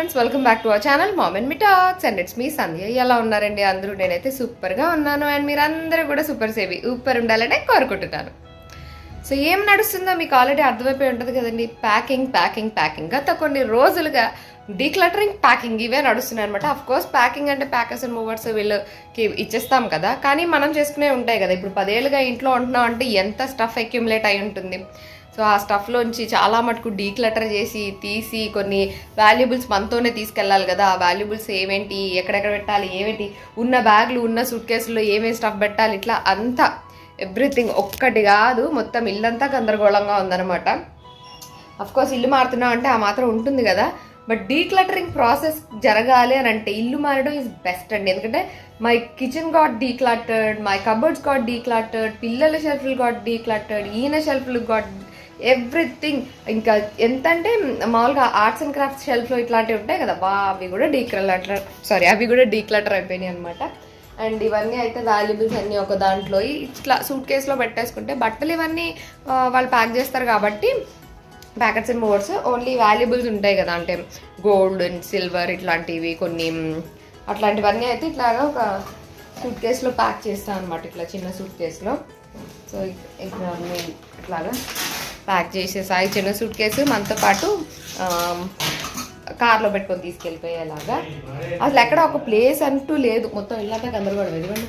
Friends, welcome back to our channel mom and me talks and it's me Sandhya. ఎలా ఉన్నారండి అందరూ? నేనైతే సూపర్గా ఉన్నాను అండ్ మీరు అందరూ కూడా సూపర్ సేవి ఊపర్ ఉండాలని కోరుకుంటున్నాను. సో ఏం నడుస్తుందో మీకు ఆల్రెడీ అర్థమైపోయి ఉంటుంది కదండి. ప్యాకింగ్ గత కొన్ని రోజులుగా డీక్లటరింగ్ ప్యాకింగ్ ఇవే నడుస్తున్నాయి అనమాట. అఫ్ కోర్స్ ప్యాకింగ్ అంటే ప్యాకర్స్ అండ్ మూవర్స్ వీళ్ళకి ఇచ్చేస్తాం కదా, కానీ మనం చేసుకునే ఉంటాయి కదా. ఇప్పుడు 10 ఏళ్ళుగా ఇంట్లో ఉంటున్నాం అంటే ఎంత స్టఫ్ అక్యుములేట్ అయి ఉంటుంది. సో ఆ స్టఫ్లోంచి చాలా మటుకు డీక్లటర్ చేసి తీసి కొన్ని వాల్యుబుల్స్ మనతోనే తీసుకెళ్ళాలి కదా. ఆ వాల్యుబుల్స్ ఏమేంటి, ఎక్కడెక్కడ పెట్టాలి, ఏమేంటి, ఉన్న బ్యాగ్లు ఉన్న సూట్ కేసుల్లో ఏమేమి స్టఫ్ పెట్టాలి, ఇట్లా అంతా ఎవ్రీథింగ్ ఒక్కటి కాదు, మొత్తం ఇల్లంతా గందరగోళంగా ఉందన్నమాట. అఫ్కోర్స్ ఇల్లు మారుతున్నాం అంటే ఆ మాత్రం ఉంటుంది కదా. బట్ డీక్లటరింగ్ ప్రాసెస్ జరగాలి అని అంటే ఇల్లు మారడం ఈజ్ బెస్ట్ అండి. ఎందుకంటే my kitchen got decluttered, my cupboards got decluttered, పిల్లల షెల్ఫ్లు గాట్ డీక్లటర్డ్, ఈయన షెల్ఫ్లు గాట్ ఎవ్రీథింగ్. ఇంకా ఎంత అంటే మామూలుగా ఆర్ట్స్ అండ్ క్రాఫ్ట్స్ షెల్ఫ్లో ఇట్లాంటివి ఉంటాయి కదా, అవి కూడా డీక్లటర్ అయిపోయినాయి అనమాట. అండ్ ఇవన్నీ అయితే వాల్యుబుల్స్ అన్నీ ఒక దాంట్లో ఇట్లా సూట్ కేసులో పెట్టేసుకుంటే, బట్టలు ఇవన్నీ వాళ్ళు ప్యాక్ చేస్తారు కాబట్టి packets and movers only valuables ఉంటాయి కదా, అంటే గోల్డ్ అండ్ సిల్వర్ ఇట్లాంటివి కొన్ని అట్లాంటివన్నీ అయితే ఇట్లాగా ఒక సూట్ కేసులో ప్యాక్ చేస్తాను అనమాట, ఇట్లా చిన్న సూట్ కేసులో. సో ఇక్కడ ఇట్లాగా ప్యాక్ చేసేసాయి చిన్న సూట్ కేసు. మనతో పాటు కార్లో పెట్టుకొని తీసుకెళ్ళిపోయేలాగా. అసలు ఎక్కడ ఒక ప్లేస్ అంటూ లేదు, మొత్తం ఇల్లంతా గందరగోళం. ఎదుగుండి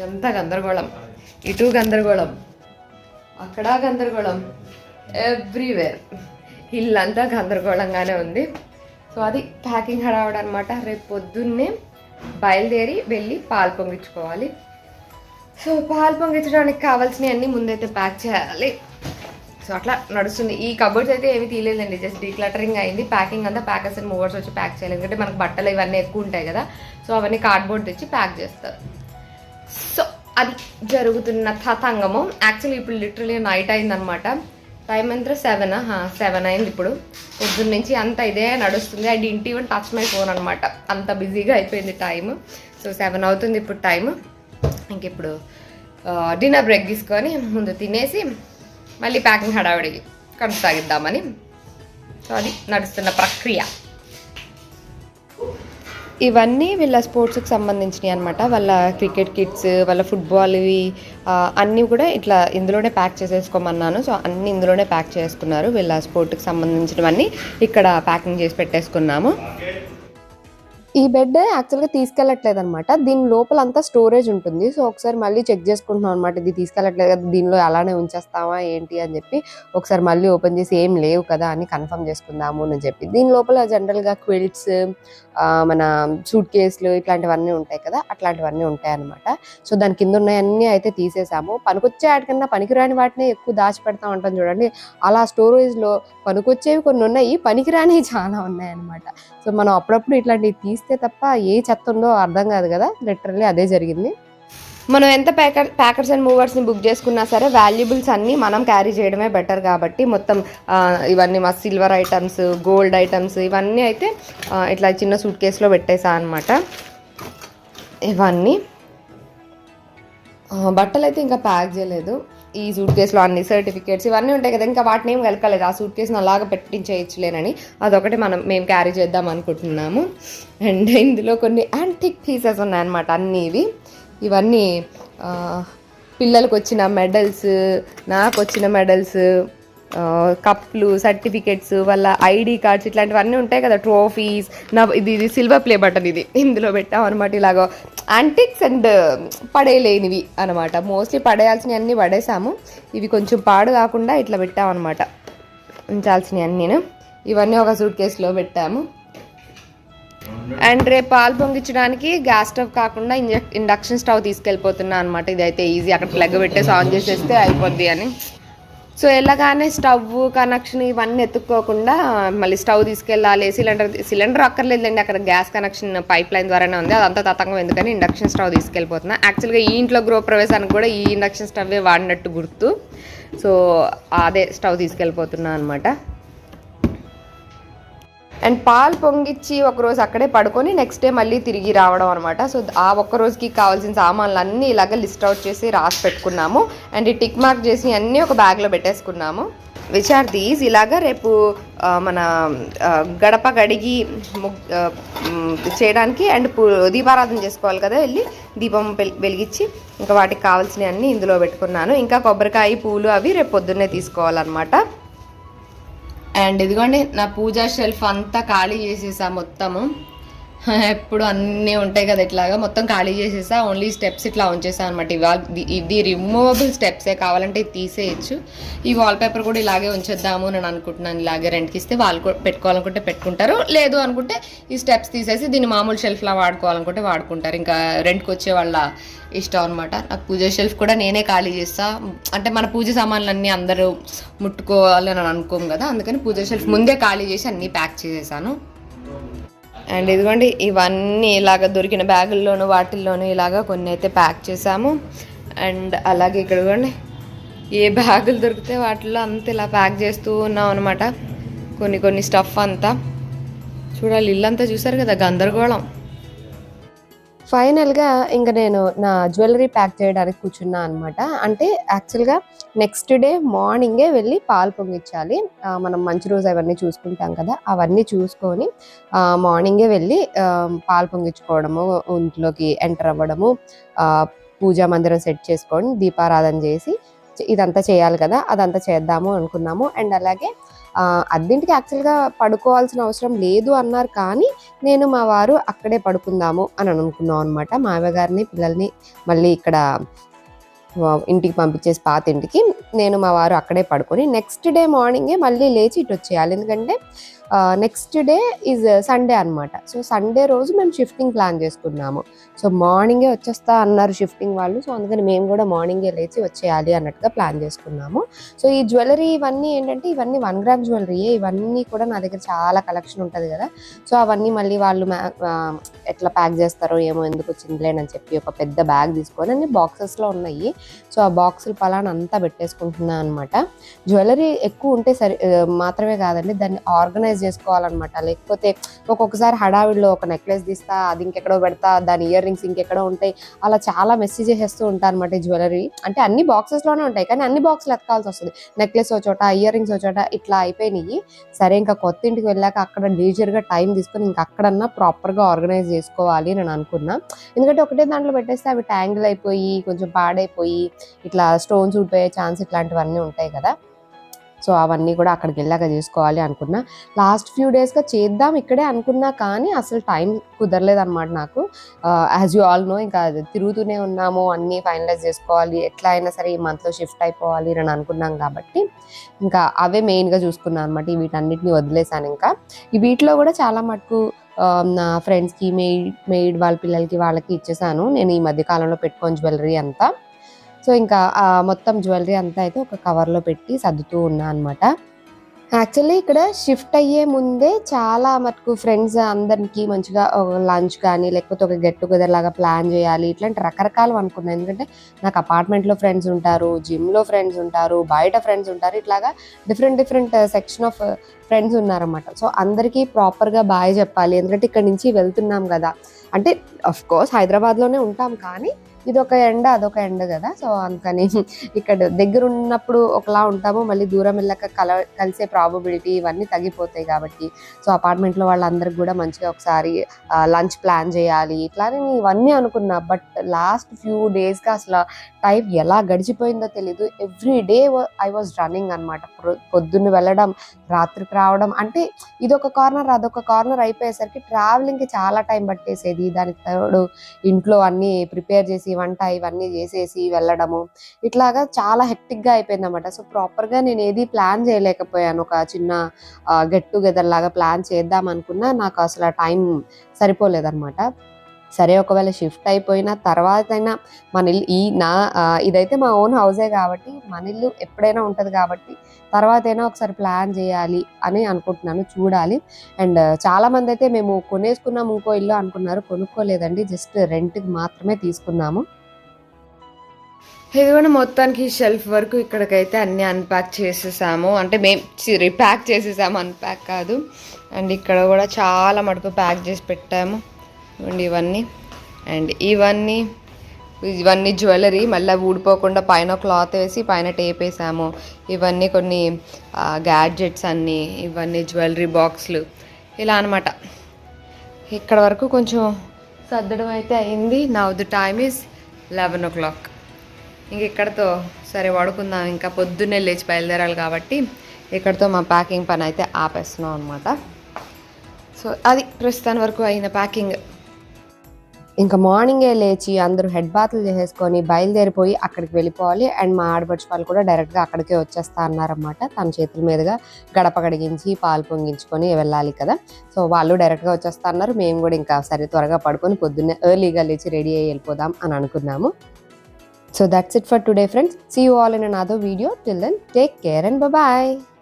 ఎంత గందరగోళం, ఇటు గందరగోళం, అక్కడ గందరగోళం, ఎవ్రీవేర్ ఇల్లంతా గందరగోళంగానే ఉంది. సో అది ప్యాకింగ్ హడావుడు అనమాట. రేపు పొద్దున్నే బయలుదేరి వెళ్ళి పాలు పొంగించుకోవాలి. సో పాలు పొంగించడానికి కావాల్సినవి అన్నీ ముందైతే ప్యాక్ చేయాలి. సో అట్లా నడుస్తుంది. ఈ కబోర్డ్స్ అయితే ఏమి తీయలేదండి, జస్ట్ డీక్లటరింగ్ అయింది. ప్యాకింగ్ అంతా ప్యాకర్స్ అండ్ మూవర్స్ వచ్చి ప్యాక్ చేయాలి, ఎందుకంటే మనకు బట్టలు ఇవన్నీ ఎక్కువ ఉంటాయి కదా. సో అవన్నీ కార్డ్బోర్డ్ తెచ్చి ప్యాక్ చేస్తారు. సో అది జరుగుతున్న తతంగము. యాక్చువల్లీ ఇప్పుడు లిటరలీ నైట్ అయిందనమాట. టైం ఎంత 7 అయింది ఇప్పుడు. పొద్దున్న నుంచి అంత ఇదే నడుస్తుంది. I didn't even touch my phone అనమాట, అంత బిజీగా అయిపోయింది టైము. సో 7 అవుతుంది ఇప్పుడు టైము. ఇంక ఇప్పుడు డిన్నర్ బ్రేక్ తీసుకొని ముందు తినేసి మళ్ళీ ప్యాకింగ్ హడావిడి కొనసాగిద్దామని. సో అది నడుస్తున్న ప్రక్రియ. ఇవన్నీ వీళ్ళ స్పోర్ట్స్కి సంబంధించినవి అనమాట. వాళ్ళ క్రికెట్ కిట్స్, వాళ్ళ ఫుట్బాల్ ఇవి అన్నీ కూడా ఇట్లా ఇందులోనే ప్యాక్ చేసేసుకోమన్నాను. సో అన్నీ ఇందులోనే ప్యాక్ చేసుకున్నారు. వీళ్ళ స్పోర్ట్కి సంబంధించినవన్నీ ఇక్కడ ప్యాకింగ్ చేసి పెట్టేసుకున్నాము. ఈ బెడ్ యాక్చువల్గా తీసుకెళ్ళట్లేదు అనమాట, దీని లోపల అంతా స్టోరేజ్ ఉంటుంది. సో ఒకసారి మళ్ళీ చెక్ చేసుకుంటున్నాం అనమాట, ఇది తీసుకెళ్ళట్లేదు కదా, దీనిలో అలానే ఉంచేస్తామా ఏంటి అని చెప్పి ఒకసారి మళ్ళీ ఓపెన్ చేసి ఏం లేవు కదా అని కన్ఫర్మ్ చేసుకుందాము అని చెప్పి. దీని లోపల జనరల్గా క్విల్ట్స్, మన సూట్ కేసులు ఇట్లాంటివన్నీ ఉంటాయి కదా, అట్లాంటివన్నీ ఉంటాయి అనమాట. సో దాని కింద ఉన్నాయన్నీ అయితే తీసేసాము. పనికొచ్చే వాటికన్నా పనికిరాని వాటిని ఎక్కువ దాచిపెడతా ఉంటాం చూడండి, అలా స్టోరేజ్లో పనికొచ్చేవి కొన్ని ఉన్నాయి, పనికిరానివి చాలా ఉన్నాయన్నమాట. సో మనం అప్పుడప్పుడు ఇట్లాంటివి తీస్తే తప్ప ఏ చెత్త ఉందో అర్థం కాదు కదా. లిటరల్లీ అదే జరిగింది. మనం ఎంత ప్యాకర్స్ అండ్ మూవర్స్ని బుక్ చేసుకున్నా సరే వాల్యుబుల్స్ అన్నీ మనం క్యారీ చేయడమే బెటర్ కాబట్టి మొత్తం ఇవన్నీ మా సిల్వర్ ఐటమ్స్, గోల్డ్ ఐటమ్స్ ఇవన్నీ అయితే ఇట్లా చిన్న సూట్ కేసులో పెట్టేసా అనమాట. ఇవన్నీ బట్టలు అయితే ఇంకా ప్యాక్ చేయలేదు. ఈ సూట్ కేసులో అన్ని సర్టిఫికేట్స్ ఇవన్నీ ఉంటాయి కదా, ఇంకా వాటిని ఏం కలకలేదు. ఆ సూట్ కేసుని అలాగా పెట్టించేయచ్చులేనని అదొకటి మేము క్యారీ చేద్దాం అనుకుంటున్నాము. అండ్ ఇందులో కొన్ని యాంటిక్ పీసెస్ ఉన్నాయన్నమాట. అన్నీ ఇవన్నీ పిల్లలకు వచ్చిన మెడల్స్, నాకు వచ్చిన మెడల్స్, కప్లు, సర్టిఫికెట్స్, వాళ్ళ ఐడి కార్డ్స్ ఇట్లాంటివన్నీ ఉంటాయి కదా, ట్రోఫీస్. ఇది సిల్వర్ ప్లే బటన్, ఇది ఇందులో పెట్టాం అనమాట. ఇలాగ యాంటిక్స్ అండ్ పడేయలేనివి అనమాట. మోస్ట్లీ పడేయాల్సినవి అన్నీ పడేసాము, ఇవి కొంచెం పాడు కాకుండా ఇట్లా పెట్టాం అనమాట, ఉంచాల్సినవి అన్నీ. ఇవన్నీ ఒక సూట్ కేసులో పెట్టాము. అండ్ రేపు పాలు పొంగించడానికి గ్యాస్ స్టవ్ కాకుండా ఇండక్షన్ స్టవ్ తీసుకెళ్ళిపోతున్నా అనమాట. ఇదైతే ఈజీ, అక్కడ ప్లగ్ పెట్టేసి ఆన్ చేసేస్తే అయిపోద్ది అని. సో వెళ్ళగానే స్టవ్ కనెక్షన్ ఇవన్నీ ఎత్తుక్కోకుండా మళ్ళీ స్టవ్ తీసుకెళ్ళాలి. సిలిండర్ అక్కర్లేదండి, అక్కడ గ్యాస్ కనెక్షన్ పైప్ లైన్ ద్వారానే ఉంది. అదంతా తతంగం ఎందుకని ఇండక్షన్ స్టవ్ తీసుకెళ్ళిపోతున్నా. యాక్చువల్గా ఈ ఇంట్లో గృహప్రవేశానికి కూడా ఈ ఇండక్షన్ స్టవ్వే వాడినట్టు గుర్తు. సో అదే స్టవ్ తీసుకెళ్ళిపోతున్నా అనమాట. అండ్ పాలు పొంగిచ్చి ఒకరోజు అక్కడే పడుకొని నెక్స్ట్ డే మళ్ళీ తిరిగి రావడం అనమాట. సో ఆ ఒక్కరోజుకి కావాల్సిన సామాన్లు అన్నీ ఇలాగ లిస్ట్ అవుట్ చేసి రాసి పెట్టుకున్నాము. అండ్ ఈ టిక్ మార్క్ చేసి అన్నీ ఒక బ్యాగ్లో పెట్టేసుకున్నాము. Which are these. ఇలాగా రేపు మన గడప గడిగి చేయడానికి అండ్ దీపారాధన చేసుకోవాలి కదా, వెళ్ళి దీపం వెలిగించి ఇంకా వాటికి కావాల్సినవి అన్నీ ఇందులో పెట్టుకున్నాను. ఇంకా కొబ్బరికాయ పూలు అవి రేపు పొద్దున్నే తీసుకోవాలన్నమాట. అండ్ ఇదిగోండి నా పూజా షెల్ఫ్ అంతా ఖాళీ చేసేసా మొత్తము. ఎప్పుడు అన్నీ ఉంటాయి కదా ఇట్లాగా మొత్తం ఖాళీ చేసేసా. ఓన్లీ స్టెప్స్ ఇట్లా ఉంచేసా అనమాట. ఇది రిమూవబుల్ స్టెప్సే, కావాలంటే ఇది తీసేయచ్చు. ఈ వాల్పేపర్ కూడా ఇలాగే ఉంచేద్దాము నేను అనుకుంటున్నాను. ఇలాగే రెంట్కి ఇస్తే వాళ్ళు పెట్టుకోవాలనుకుంటే పెట్టుకుంటారు, లేదు అనుకుంటే ఈ స్టెప్స్ తీసేసి దీన్ని మామూలు షెల్ఫ్లా వాడుకోవాలనుకుంటే వాడుకుంటారు. ఇంకా రెంట్కి వచ్చే వాళ్ళ ఇష్టం అనమాట. నాకు పూజ షెల్ఫ్ కూడా నేనే ఖాళీ చేస్తా. అంటే మన పూజ సామాన్లన్నీ అందరూ ముట్టుకోవాలి అని అనుకోము కదా, అందుకని పూజ షెల్ఫ్ ముందే ఖాళీ చేసి అన్నీ ప్యాక్ చేసేసాను. అండ్ ఇదిగోండి ఇవన్నీ ఇలాగ దొరికిన బ్యాగుల్లోనూ వాటిల్లోనూ ఇలాగ కొన్ని అయితే ప్యాక్ చేసాము. అండ్ అలాగే ఇక్కడ ఇదిగోండి ఏ బ్యాగులు దొరికితే వాటిల్లో అంత ఇలా ప్యాక్ చేస్తూ ఉన్నాం అనమాట. కొన్ని స్టఫ్ అంతా చూడాలి. ఇల్లంతా చూసారు కదా గందరగోళం. ఫైనల్గా ఇంకా నేను నా జ్యువెలరీ ప్యాక్ చేయడానికి కూర్చున్నా అనమాట. అంటే యాక్చువల్గా నెక్స్ట్ డే మార్నింగే వెళ్ళి పాలు పొంగించాలి. మనం మంచి రోజు అవన్నీ చూసుకుంటాం కదా, అవన్నీ చూసుకొని మార్నింగే వెళ్ళి పాలు పొంగించుకోవడము, ఇంట్లోకి ఎంటర్ అవ్వడము, పూజా మందిరం సెట్ చేసుకొని దీపారాధన చేసి ఇదంతా చేయాలి కదా, అదంతా చేద్దాము అనుకున్నాము. అండ్ అలాగే అద్దెంటికి యాక్చువల్గా పడుకోవాల్సిన అవసరం లేదు అన్నారు, కానీ నేను మా వారు అక్కడే పడుకుందాము అని అనుకున్నాం అనమాట. మావయ్య గారిని పిల్లల్ని మళ్ళీ ఇక్కడ ఇంటికి పంపించేసి పాత ఇంటికి నేను మా వారు అక్కడే పడుకొని నెక్స్ట్ డే మార్నింగే మళ్ళీ లేచి ఇటు వచ్చేయాలి. ఎందుకంటే నెక్స్ట్ డే ఈజ్ సండే అనమాట. సో సండే రోజు మేము షిఫ్టింగ్ ప్లాన్ చేసుకున్నాము. సో మార్నింగే వచ్చేస్తా అన్నారు షిఫ్టింగ్ వాళ్ళు. సో అందుకని మేము కూడా మార్నింగే లేచి వచ్చేయాలి అన్నట్టుగా ప్లాన్ చేసుకున్నాము. సో ఈ జ్యువెలరీ ఇవన్నీ ఏంటంటే ఇవన్నీ 1 గ్రామ్ జ్యువెలరీయే. ఇవన్నీ కూడా నా దగ్గర చాలా కలెక్షన్ ఉంటుంది కదా. సో అవన్నీ మళ్ళీ వాళ్ళు ఎట్లా ప్యాక్ చేస్తారో ఏమో, ఎందుకు వచ్చిందిలేనని చెప్పి ఒక పెద్ద బ్యాగ్ తీసుకొని అన్ని బాక్సెస్లో ఉన్నాయి. సో ఆ బాక్సులు పలానా అంతా పెట్టేసుకుంటున్నాను అనమాట. జ్యువెలరీ ఎక్కువ ఉంటే మాత్రమే కాదండి, దాన్ని ఆర్గనైజ్ చేసుకోవాలన్నమాట. లేకపోతే ఒక్కొక్కసారి హడావిడిలో ఒక నెక్లెస్ తీస్తా, అది ఇంకెక్కడో పెడతా, దాని ఇయర్ రింగ్స్ ఇంకెక్కడో ఉంటాయి, అలా చాలా మెసేజ్ చేసేస్తూ ఉంటాను అనమాట. జ్యువెలరీ అంటే అన్ని బాక్సెస్లోనే ఉంటాయి, కానీ అన్ని బాక్సులు ఎత్తుకాల్సి వస్తుంది. నెక్లెస్ ఒక చోట, ఇయర్ రింగ్స్ ఒక చోట, ఇట్లా అయిపోయినాయి. సరే ఇంకా కొత్త ఇంటికి వెళ్ళాక అక్కడ లీజర్గా టైం తీసుకొని ఇంకా అక్కడన్నా ప్రాపర్గా ఆర్గనైజ్ చేసుకోవాలి నేను అనుకున్నా. ఎందుకంటే ఒకటే దాంట్లో పెట్టేస్తే అవి ట్యాంగిల్ అయిపోయి కొంచెం పాడైపోయి ఇట్లా స్టోన్స్ ఊడిపోయే ఛాన్స్ ఇట్లాంటివన్నీ ఉంటాయి కదా. సో అవన్నీ కూడా అక్కడికి వెళ్ళాక చేసుకోవాలి అనుకున్నా. లాస్ట్ ఫ్యూ డేస్గా చేద్దాం ఇక్కడే అనుకున్నా, కానీ అసలు టైం కుదరలేదన్నమాట నాకు. యాజ్ యూ ఆల్ నో, ఇంకా తిరుగుతూనే ఉన్నాము, అన్నీ ఫైనలైజ్ చేసుకోవాలి, ఎట్లా అయినా సరే ఈ మంత్లో షిఫ్ట్ అయిపోవాలి అని అనుకున్నాం కాబట్టి ఇంకా అవే మెయిన్గా చూసుకున్నాను అనమాట. వీటన్నిటిని వదిలేసాను. ఇంకా ఈ వీటిలో కూడా చాలా మటుకు నా ఫ్రెండ్స్కి మెయిడ్ వాళ్ళ పిల్లలకి వాళ్ళకి ఇచ్చేసాను నేను ఈ మధ్య కాలంలో పెట్టుకొని జ్యువెలరీ అంతా. సో ఇంకా మొత్తం జ్యువెలరీ అంతా అయితే ఒక కవర్లో పెట్టి సర్దుతూ ఉన్నా అనమాట. యాక్చువల్లీ ఇక్కడ షిఫ్ట్ అయ్యే ముందే చాలా మటుకు ఫ్రెండ్స్ అందరికి మంచిగా లంచ్ కానీ లేకపోతే ఒక గెట్ టుగెదర్ లాగా ప్లాన్ చేయాలి, ఇట్లాంటి రకరకాలు అనుకున్నాను. ఎందుకంటే నాకు అపార్ట్మెంట్లో ఫ్రెండ్స్ ఉంటారు, జిమ్లో ఫ్రెండ్స్ ఉంటారు, బయట ఫ్రెండ్స్ ఉంటారు, ఇట్లాగా డిఫరెంట్ సెక్షన్ ఆఫ్ ఫ్రెండ్స్ ఉన్నారన్నమాట. సో అందరికీ ప్రాపర్గా బాయ్ చెప్పాలి, ఎందుకంటే ఇక్కడ నుంచి వెళ్తున్నాం కదా. అంటే అఫ్ కోర్స్ హైదరాబాద్లోనే ఉంటాం, కానీ ఇదొక ఎండ అదొక ఎండ కదా. సో అందుకని ఇక్కడ దగ్గర ఉన్నప్పుడు ఒకలా ఉంటాము, మళ్ళీ దూరం వెళ్ళాక కలిసే ప్రాబబిలిటీ ఇవన్నీ తగ్గిపోతాయి కాబట్టి సో అపార్ట్మెంట్లో వాళ్ళందరికి కూడా మంచిగా ఒకసారి లంచ్ ప్లాన్ చేయాలి, ఇట్లానే నేను ఇవన్నీ అనుకున్నా. బట్ లాస్ట్ ఫ్యూ డేస్గా అసలు టైం ఎలా గడిచిపోయిందో తెలీదు. Every day I was running అనమాట. పొద్దున్న వెళ్ళడం, రాత్రికి రావడం, అంటే ఇదొక కార్నర్ అదొక కార్నర్ అయిపోయేసరికి ట్రావెలింగ్కి చాలా టైం పట్టేసేది. దానికి తోడు ఇంట్లో అన్నీ ప్రిపేర్ చేసి వంట ఇవన్నీ చేసేసి వెళ్ళడము, ఇట్లాగా చాలా హెక్టిక్గా అయిపోయింది అనమాట. సో ప్రాపర్గా నేను ఏది ప్లాన్ చేయలేకపోయాను. ఒక చిన్న గెట్ టుగెదర్ లాగా ప్లాన్ చేద్దాం అనుకున్నా, నాకు అసలు ఆ టైం సరిపోలేదన్నమాట. సరే ఒకవేళ షిఫ్ట్ అయిపోయిన తర్వాత అయినా మన ఇల్లు ఇదైతే మా ఓన్ హౌసే కాబట్టి మన ఇల్లు ఎప్పుడైనా ఉంటుంది కాబట్టి తర్వాత అయినా ఒకసారి ప్లాన్ చేయాలి అని అనుకుంటున్నాను, చూడాలి. అండ్ చాలామంది అయితే మేము కొనేసుకున్నాము ఇంకో ఇల్లు అనుకున్నారు, కొనుక్కోలేదండి, జస్ట్ రెంట్కి మాత్రమే తీసుకున్నాము. ఇది కూడా మొత్తానికి షెల్ఫ్ వరకు ఇక్కడికైతే అన్నీ అన్ప్యాక్ చేసేసాము, అంటే మేము రీప్యాక్ చేసేసాము, అన్ప్యాక్ కాదు. అండ్ ఇక్కడ కూడా చాలా మటుకు ప్యాక్ చేసి పెట్టాము ఇవన్నీ. అండ్ ఇవన్నీ ఇవన్నీ జ్యువెలరీ మళ్ళీ ఊడిపోకుండా పైన క్లాత్ వేసి పైన టేప్ వేసాము. ఇవన్నీ కొన్ని గ్యాడ్జెట్స్ అన్నీ, ఇవన్నీ జ్యువెలరీ బాక్స్లు ఇలా అనమాట. ఇక్కడ వరకు కొంచెం సర్దడం అయితే అయింది. Now the time is 11 o'clock. ఇంక ఇక్కడతో సరే పడుకుందాం, ఇంకా పొద్దున్నే లేచి బయలుదేరాలి కాబట్టి ఇక్కడతో మా ప్యాకింగ్ పని అయితే ఆపేస్తున్నాం అనమాట. సో అది ప్రస్తుతాని వరకు అయిన ప్యాకింగ్. ఇంకా మార్నింగే లేచి అందరూ హెడ్ బాత్లు చేసేసుకొని బయలుదేరిపోయి అక్కడికి వెళ్ళిపోవాలి. అండ్ మా ఆడపడుచు వాళ్ళు కూడా డైరెక్ట్గా అక్కడికే వచ్చేస్తా అన్నారన్నమాట. తన చేతుల మీదుగా గడప కడిగించి పాలు పొంగించుకొని వెళ్ళాలి కదా. సో వాళ్ళు డైరెక్ట్గా వచ్చేస్తా అన్నారు. మేము కూడా ఇంకా సరే త్వరగా పడుకొని పొద్దున్నే ఎర్లీగా లేచి రెడీ అయ్యి వెళ్ళిపోదాం అని అనుకున్నాము. So that's it for today, friends. See you all in another video. Till then, take care and bye-bye.